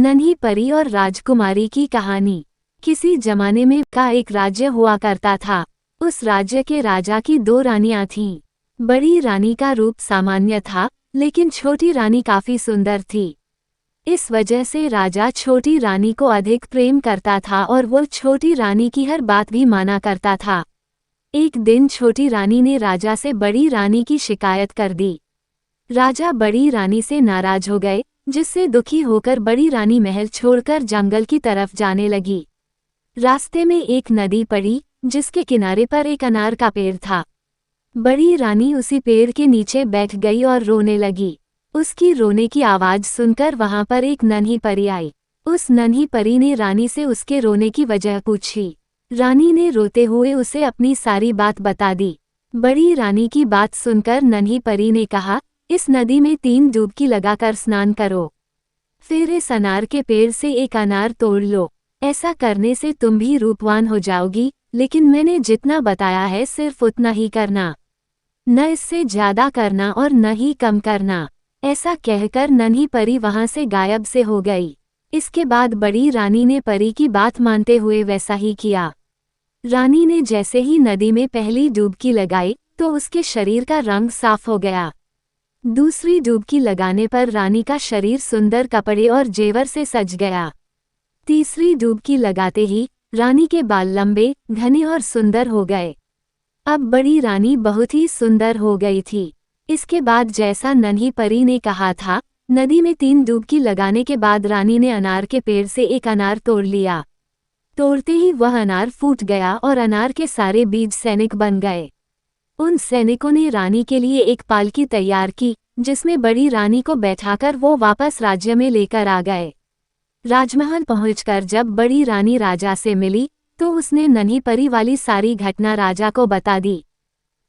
नन्ही परी और राजकुमारी की कहानी। किसी जमाने में का एक राज्य हुआ करता था। उस राज्य के राजा की दो रानियां थीं। बड़ी रानी का रूप सामान्य था, लेकिन छोटी रानी काफी सुंदर थी। इस वजह से राजा छोटी रानी को अधिक प्रेम करता था और वो छोटी रानी की हर बात भी माना करता था। एक दिन छोटी रानी ने राजा से बड़ी रानी की शिकायत कर दी। राजा बड़ी रानी से नाराज हो गए, जिससे दुखी होकर बड़ी रानी महल छोड़कर जंगल की तरफ जाने लगी। रास्ते में एक नदी पड़ी, जिसके किनारे पर एक अनार का पेड़ था। बड़ी रानी उसी पेड़ के नीचे बैठ गई और रोने लगी। उसकी रोने की आवाज सुनकर वहां पर एक नन्ही परी आई। उस नन्ही परी ने रानी से उसके रोने की वजह पूछी। रानी ने रोते हुए उसे अपनी सारी बात बता दी। बड़ी रानी की बात सुनकर नन्ही परी ने कहा, इस नदी में 3 डुबकी लगाकर स्नान करो। फिर इस अनार के पेड़ से एक अनार तोड़ लो। ऐसा करने से तुम भी रूपवान हो जाओगी, लेकिन मैंने जितना बताया है सिर्फ उतना ही करना, न इससे ज्यादा करना और न ही कम करना। ऐसा कहकर नन्ही परी वहां से गायब से हो गई। इसके बाद बड़ी रानी ने परी की बात मानते हुए वैसा ही किया। रानी ने जैसे ही नदी में पहली डुबकी लगाई तो उसके शरीर का रंग साफ हो गया। दूसरी डुबकी लगाने पर रानी का शरीर सुंदर कपड़े और जेवर से सज गया। तीसरी डुबकी लगाते ही रानी के बाल लंबे, घने और सुंदर हो गए। अब बड़ी रानी बहुत ही सुंदर हो गई थी। इसके बाद जैसा नन्ही परी ने कहा था, नदी में 3 डुबकी लगाने के बाद रानी ने अनार के पेड़ से एक अनार तोड़ लिया। तोड़ते ही वह अनार फूट गया और अनार के सारे बीज सैनिक बन गए। उन सैनिकों ने रानी के लिए एक पालकी तैयार की, जिसमें बड़ी रानी को बैठाकर वो वापस राज्य में लेकर आ गए। राजमहल पहुंचकर जब बड़ी रानी राजा से मिली, तो उसने नन्ही परी वाली सारी घटना राजा को बता दी।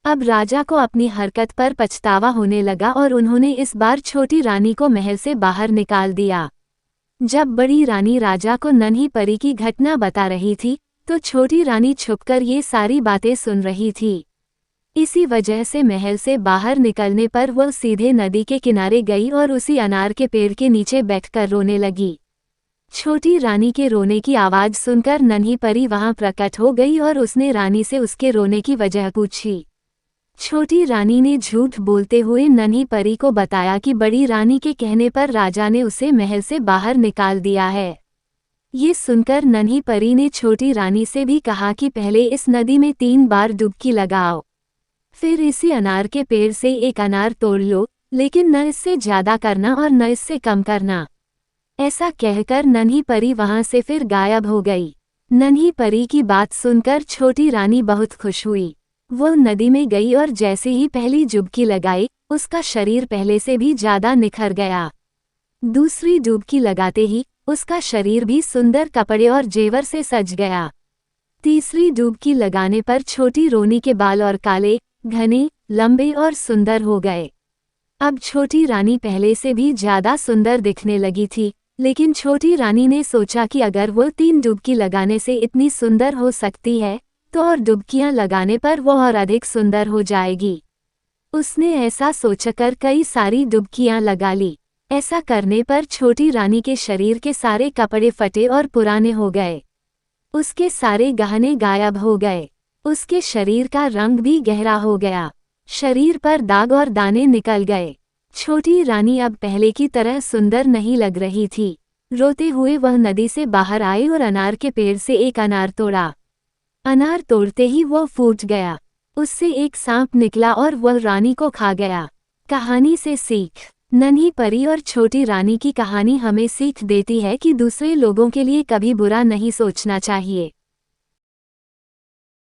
अब राजा को अपनी हरकत पर पछतावा होने लगा और उन्होंने इस बार छोटी रानी को महल से बाहर निकाल दिया। जब बड़ी रानी राजा को नन्ही परी की घटना बता रही थी, तो छोटी रानी छुपकर ये सारी बातें सुन रही थी। इसी वजह से महल से बाहर निकलने पर वह सीधे नदी के किनारे गई और उसी अनार के पेड़ के नीचे बैठकर रोने लगी। छोटी रानी के रोने की आवाज सुनकर नन्ही परी वहां प्रकट हो गई और उसने रानी से उसके रोने की वजह पूछी। छोटी रानी ने झूठ बोलते हुए नन्ही परी को बताया कि बड़ी रानी के कहने पर राजा ने उसे महल से बाहर निकाल दिया है। ये सुनकर नन्ही परी ने छोटी रानी से भी कहा कि पहले इस नदी में 3 बार डुबकी लगाओ, फिर इसी अनार के पेड़ से एक अनार तोड़ लो, लेकिन न इससे ज्यादा करना और न इससे कम करना। ऐसा कहकर नन्ही परी वहां से फिर गायब हो गई। नन्ही परी की बात सुनकर छोटी रानी बहुत खुश हुई। वो नदी में गई और जैसे ही पहली डुबकी लगाई, उसका शरीर पहले से भी ज्यादा निखर गया। दूसरी डुबकी लगाते ही उसका शरीर भी सुंदर कपड़े और जेवर से सज गया। तीसरी डुबकी लगाने पर छोटी रानी के बाल और काले, घने, लंबे और सुंदर हो गए। अब छोटी रानी पहले से भी ज्यादा सुंदर दिखने लगी थी, लेकिन छोटी रानी ने सोचा कि अगर वो 3 डुबकी लगाने से इतनी सुंदर हो सकती है, तो और डुबकियां लगाने पर वो और अधिक सुंदर हो जाएगी। उसने ऐसा सोचकर कई सारी डुबकियां लगा ली। ऐसा करने पर छोटी रानी के शरीर के सारे कपड़े फटे और पुराने हो गए। उसके सारे गहने गायब हो गए। उसके शरीर का रंग भी गहरा हो गया। शरीर पर दाग और दाने निकल गए। छोटी रानी अब पहले की तरह सुंदर नहीं लग रही थी। रोते हुए वह नदी से बाहर आई और अनार के पेड़ से एक अनार तोड़ा। अनार तोड़ते ही वह फूट गया। उससे एक सांप निकला और वह रानी को खा गया। कहानी से सीख। नन्ही परी और छोटी रानी की कहानी हमें सीख देती है कि दूसरे लोगों के लिए कभी बुरा नहीं सोचना चाहिए।